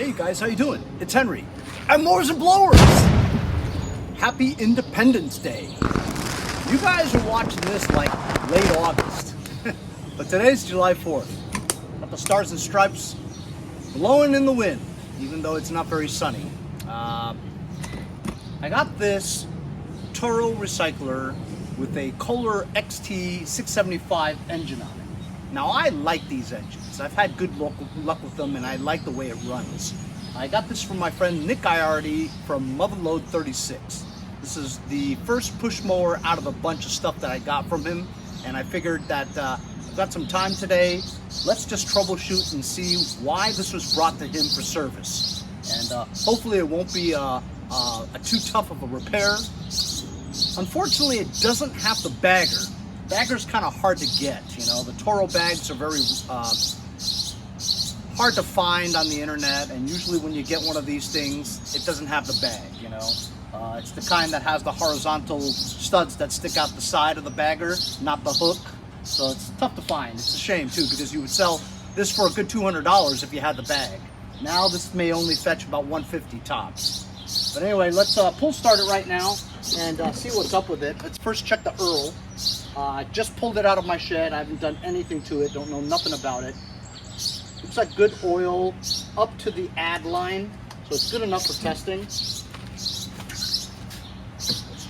Hey guys, how you doing? It's Henry. I'm Mowers and Blowers. Happy Independence Day. You guys are watching this like late August, but today's July 4th. Got the stars and stripes blowing in the wind, even though it's not very sunny. I got this Toro recycler with a Kohler XT675 engine on it. Now I like these engines. I've had good luck with them and I like the way it runs. I got this from my friend Nick Iardi from Motherload 36. This is the first push mower out of a bunch of stuff that I got from him, and I figured that I've got some time today. Let's just troubleshoot and see why this was brought to him for service. And hopefully it won't be too tough of a repair. Unfortunately, it doesn't have the bagger. Bagger's kind of hard to get, you know. The Toro bags are very hard to find on the internet, and usually when you get one of these things, it doesn't have the bag, you know. It's the kind that has the horizontal studs that stick out the side of the bagger, not the hook. So it's tough to find. It's a shame too, because you would sell this for a good $200 if you had the bag. Now this may only fetch about $150 tops. But anyway, let's pull start it right now and see what's up with it. Let's first check the Earl. I just pulled it out of my shed. I haven't done anything to it. Don't know nothing about it. Looks like good oil up to the add line, so it's good enough for testing. Let's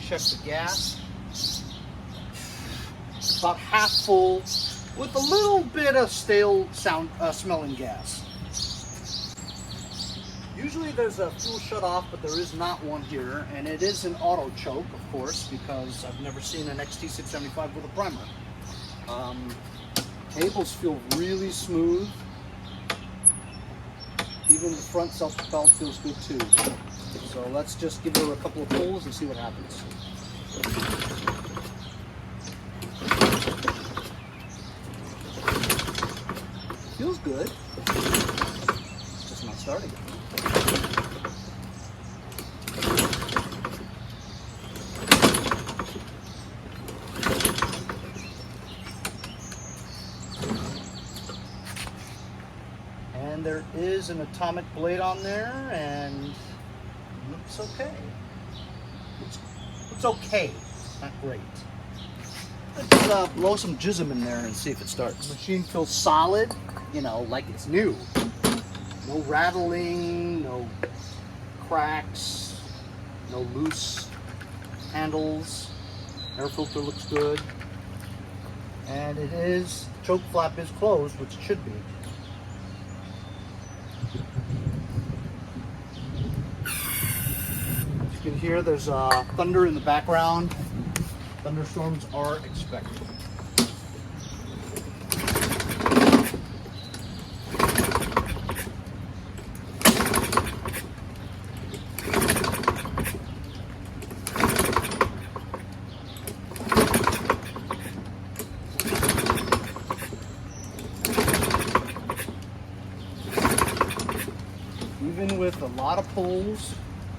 check the gas. About half full with a little bit of stale smelling gas. Usually there's a fuel shut off, but there is not one here, and it is an auto choke, of course, because I've never seen an XT675 with a primer. Cables feel really smooth. Even the front self-propelled feels good too. So let's just give her a couple of pulls and see what happens. Feels good. Just not starting. And there is an atomic blade on there, and looks okay. Looks okay, not great. Let's blow some jism in there and see if it starts. The machine feels solid, you know, like it's new. No rattling, no cracks, no loose handles. Air filter looks good. And it is, the choke flap is closed, which it should be. As you can hear, there's thunder in the background. Thunderstorms are expected. Even with a lot of pulls,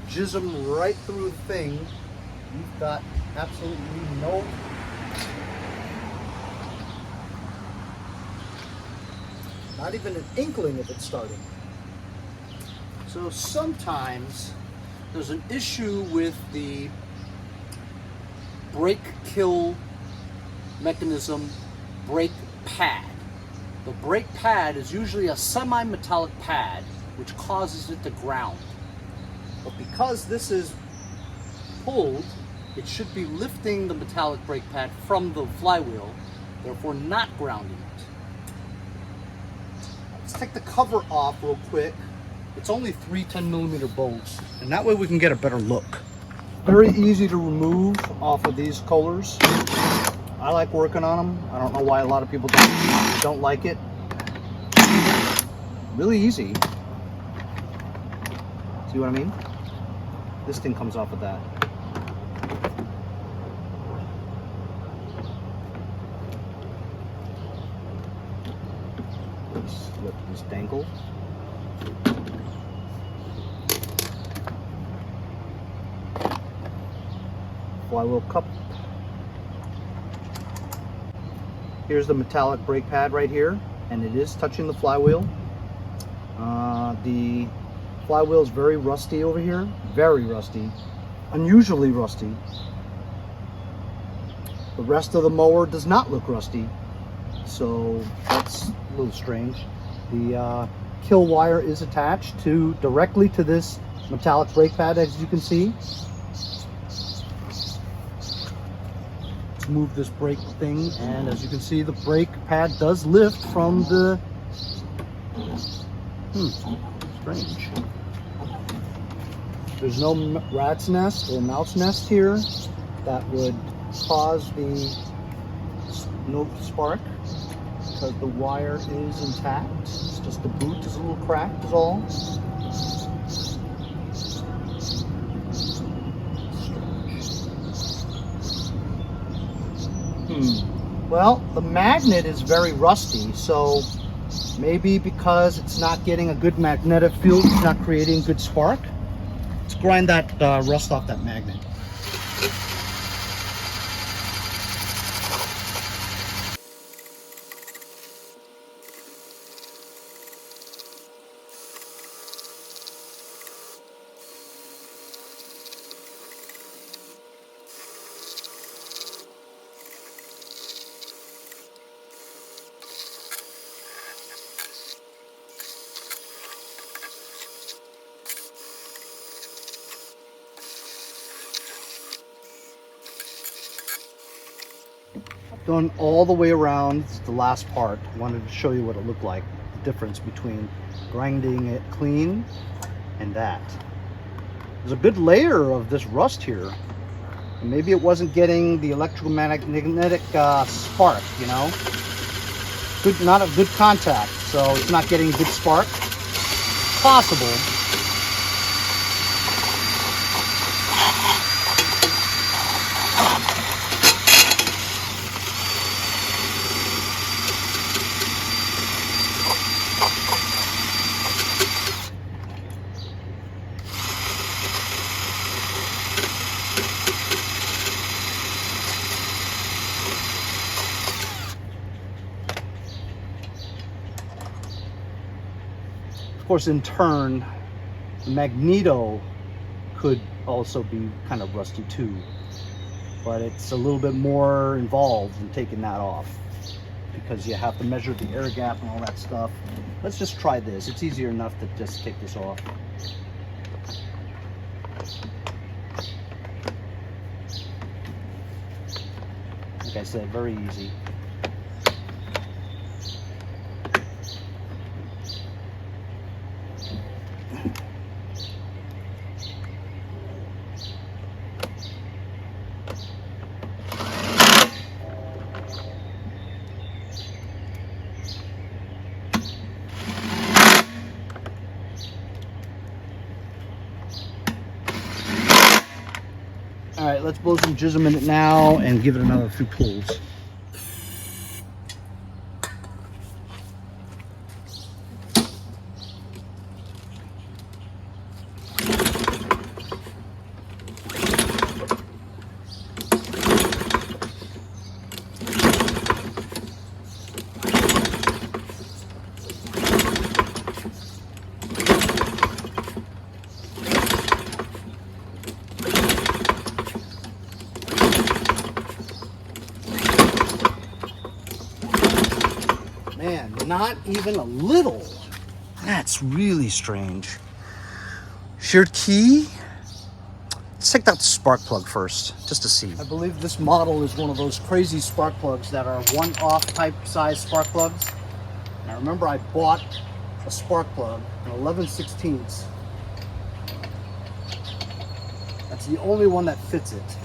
jism right through the thing, you've got absolutely not even an inkling of it starting. So sometimes there's an issue with the brake kill mechanism brake pad. The brake pad is usually a semi-metallic pad which causes it to ground. But because this is pulled, it should be lifting the metallic brake pad from the flywheel, therefore not grounding it. Let's take the cover off real quick. It's only 3 10mm bolts, and that way we can get a better look. Very easy to remove off of these Kohlers. I like working on them. I don't know why a lot of people don't like it. Really easy. See what I mean? This thing comes off of that. Let's let this dangle. Flywheel cup. Here's the metallic brake pad right here, and it is touching the flywheel. The Flywheel is very rusty over here, very rusty, unusually rusty. The rest of the mower does not look rusty, so that's a little strange. The kill wire is attached directly to this metallic brake pad, as you can see. Let's move this brake thing, and as you can see, the brake pad does lift from the... strange. There's no rat's nest or mouse nest here that would cause the no spark, because the wire is intact. It's just the boot is a little cracked is all. Well, the magnet is very rusty, so maybe because it's not getting a good magnetic field, it's not creating good spark. Let's grind that rust off that magnet. Done all the way around. This is the last part. I wanted to show you what it looked like, the difference between grinding it clean and that. There's a good layer of this rust here, and maybe it wasn't getting the electromagnetic spark, you know. Not a good contact, so it's not getting good spark. Possible. Of course, in turn, the magneto could also be kind of rusty too, but it's a little bit more involved in taking that off because you have to measure the air gap and all that stuff. Let's just try this. It's easier enough to just take this off. Like I said, very easy. All right, let's blow some jism in it now and give it another few pulls. Man, not even a little. That's really strange. Shared key. Let's take out the spark plug first, just to see. I believe this model is one of those crazy spark plugs that are one-off type size spark plugs. And I remember I bought a spark plug, an 11/16. That's the only one that fits it.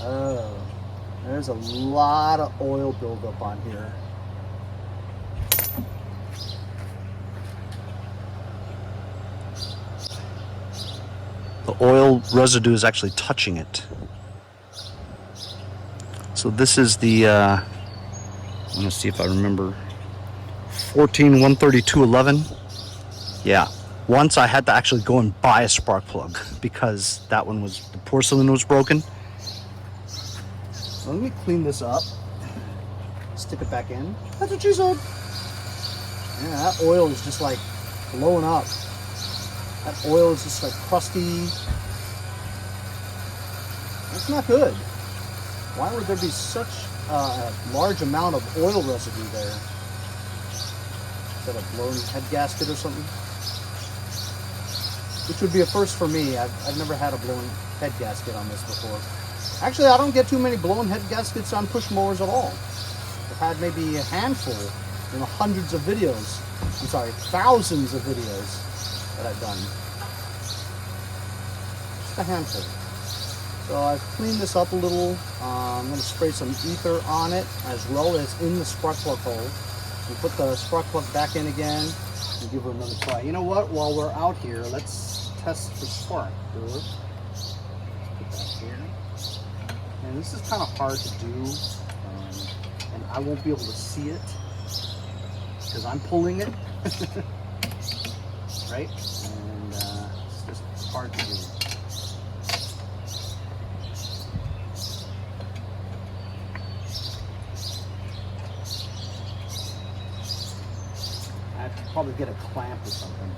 Oh, there's a lot of oil buildup on here. the oil residue is actually touching it. So this is the, I'm gonna see if I remember, 1413211. Yeah, once I had to actually go and buy a spark plug because that one was, the porcelain was broken. So let me clean this up, stick it back in. That's what she said. Yeah, that oil is just like blowing up. That oil is just like crusty. That's not good. Why would there be such a large amount of oil residue there? Is that a blown head gasket or something? Which would be a first for me. I've never had a blown head gasket on this before. Actually, I don't get too many blown head gaskets on push mowers at all. I've had maybe a handful, hundreds of videos. I'm sorry, thousands of videos that I've done. Just a handful. So I've cleaned this up a little. I'm going to spray some ether on it as well as in the spark plug hole. We put the spark plug back in again and give her another try. You know what? While we're out here, let's test the spark. Let's put that here. And this is kind of hard to do, and I won't be able to see it because I'm pulling it, right? And it's just hard to do. Probably get a clamp or something.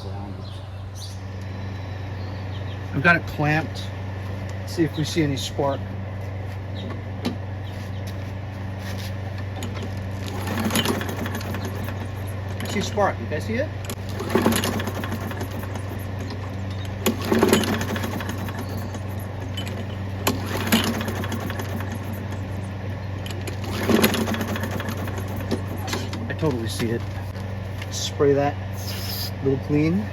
Grounded. I've got it clamped. Let's see if we see any spark. I see spark. You guys see it? I totally see it. Spray that a little clean.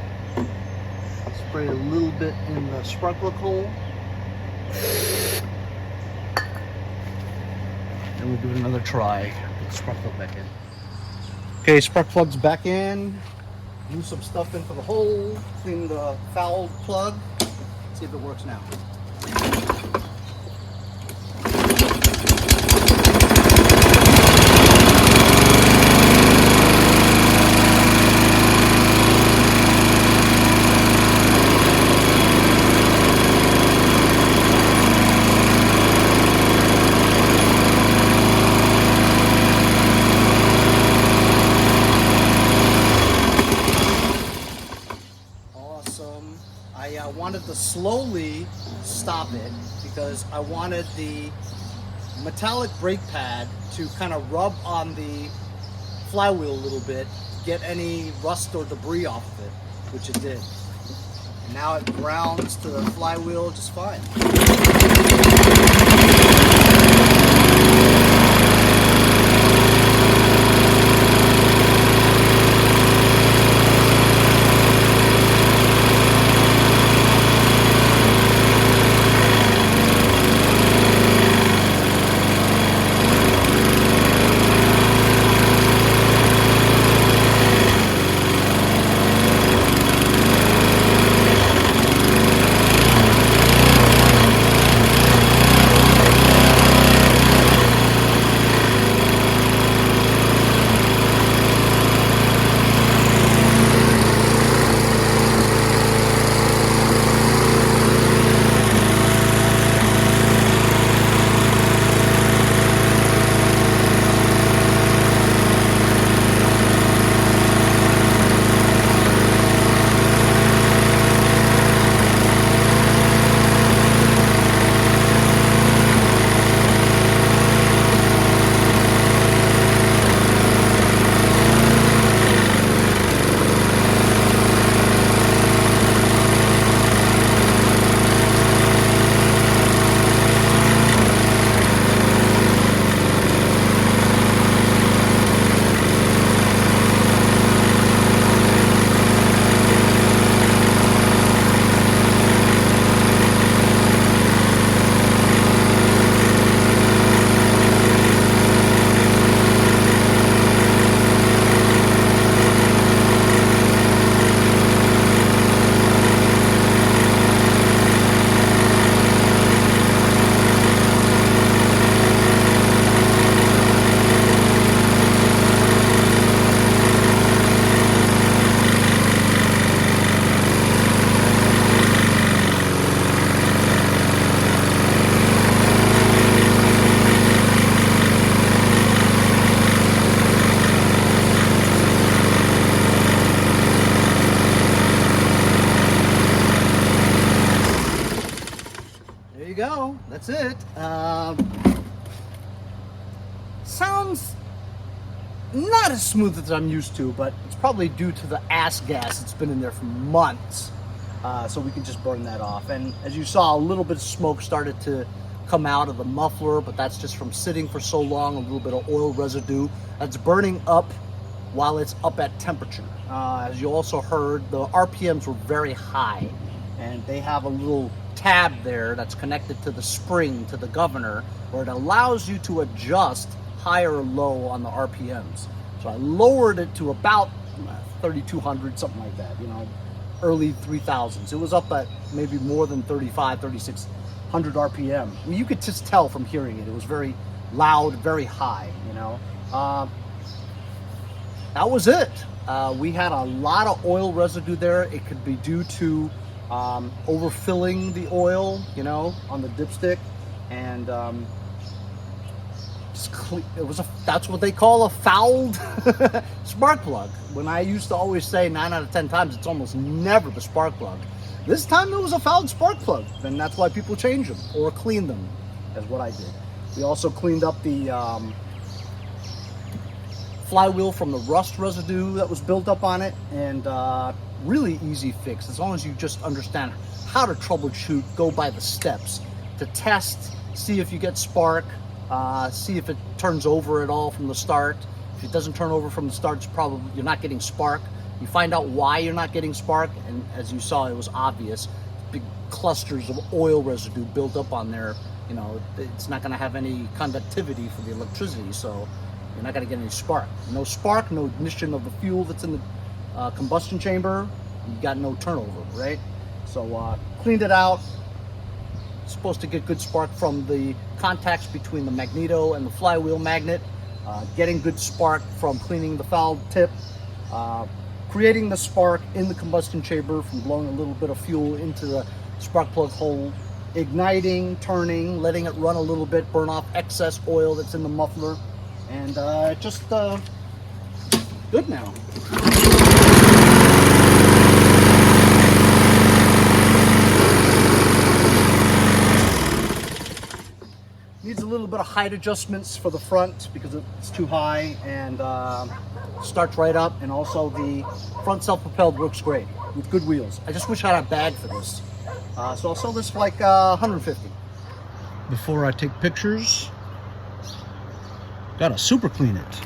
Spray a little bit in the spark plug hole. And we'll give it another try. Put the spark plug back in. Okay, spark plug's back in. Move some stuff into the hole. Clean the foul plug. See if it works now. I wanted to slowly stop it because I wanted the metallic brake pad to kind of rub on the flywheel a little bit, get any rust or debris off of it, which it did. And now it grounds to the flywheel just fine. that's it. Sounds not as smooth as I'm used to, but it's probably due to the ass gas that's been in there for months. So we can just burn that off. And as you saw, a little bit of smoke started to come out of the muffler, but that's just from sitting for so long, a little bit of oil residue that's burning up while it's up at temperature. As you also heard, the RPMs were very high, and they have a little tab there that's connected to the spring, to the governor, where it allows you to adjust high or low on the RPMs. So I lowered it to about 3,200, something like that, you know, early 3,000s. It was up at maybe more than 3,600 RPM. I mean, you could just tell from hearing it. It was very loud, very high, you know. That was it. We had a lot of oil residue there. It could be due to overfilling the oil, you know, on the dipstick, and that's what they call a fouled spark plug. When I used to always say 9 out of 10 times, it's almost never the spark plug. This time it was a fouled spark plug, and that's why people change them or clean them, is what I did. We also cleaned up the flywheel from the rust residue that was built up on it, and really easy fix as long as you just understand how to troubleshoot, go by the steps to test, see if you get spark, see if it turns over at all from the start. If it doesn't turn over from the start, it's probably you're not getting spark. You find out why you're not getting spark, and as you saw, it was obvious. Big clusters of oil residue built up on there. You know, it's not going to have any conductivity for the electricity, so you're not going to get any spark. No spark, no ignition of the fuel that's in the combustion chamber. You got no turnover, right? So cleaned it out. Supposed to get good spark from the contacts between the magneto and the flywheel magnet. Getting good spark from cleaning the foul tip. Creating the spark in the combustion chamber from blowing a little bit of fuel into the spark plug hole. Igniting, turning, letting it run a little bit, burn off excess oil that's in the muffler, and just good now. Needs a little bit of height adjustments for the front because it's too high, and starts right up, and also the front self-propelled works great with good wheels. I just wish I had a bag for this. So I'll sell this for like 150. Before I take pictures, gotta super clean it.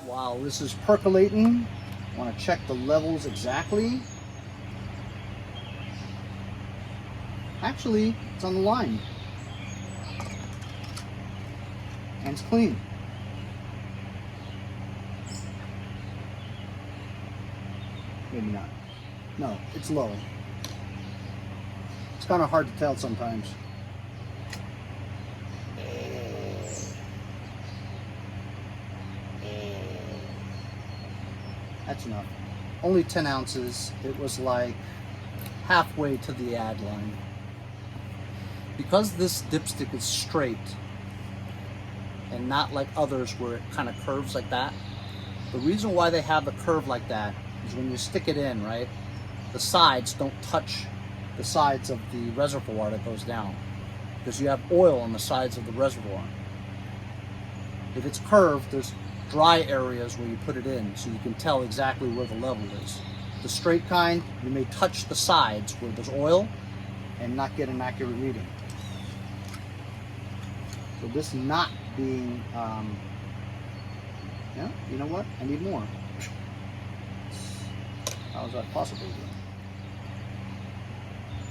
While this is percolating, I want to check the levels exactly. Actually, it's on the line. And it's clean. Maybe not. No, it's low. It's kind of hard to tell sometimes. That's enough. Only 10 ounces. It was like halfway to the add line. Because this dipstick is straight and not like others where it kind of curves like that, the reason why they have the curve like that is when you stick it in, right, the sides don't touch the sides of the reservoir that goes down, because you have oil on the sides of the reservoir. If it's curved, there's dry areas where you put it in, so you can tell exactly where the level is. The straight kind, you may touch the sides where there's oil and not get an accurate reading. So this not being, yeah, you know what? I need more. How is that possible?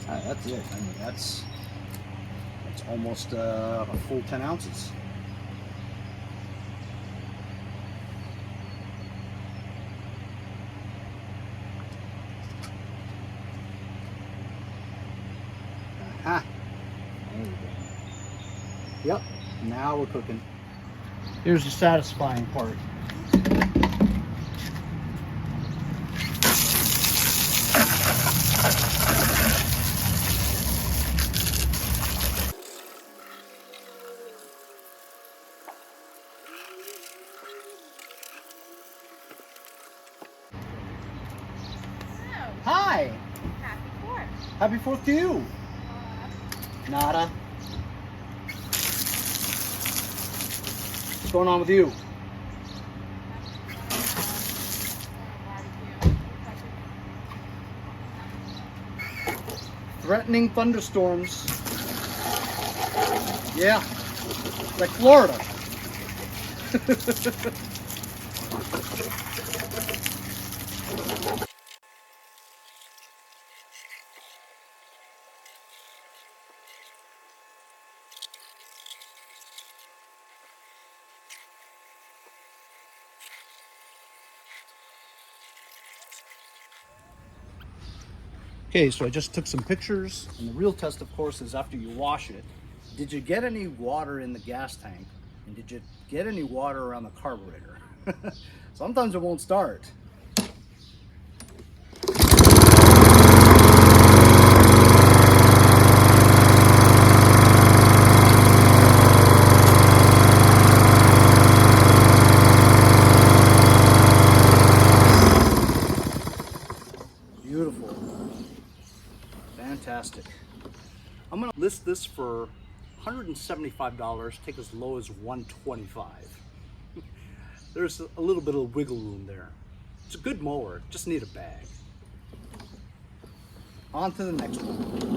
That's it. I mean, that's almost a full 10 ounces. Aha. There we go. Yep. Now we're cooking. Here's the satisfying part. Hi! Happy 4th. Happy 4th to you! Nada. What's going on with you? Threatening thunderstorms. Yeah, like Florida. Okay, so I just took some pictures, and the real test, of course, is after you wash it. Did you get any water in the gas tank? And did you get any water around the carburetor? Sometimes it won't start. Beautiful. Fantastic. I'm going to list this for $175, take as low as $125. There's a little bit of wiggle room there. It's a good mower, just need a bag. On to the next one.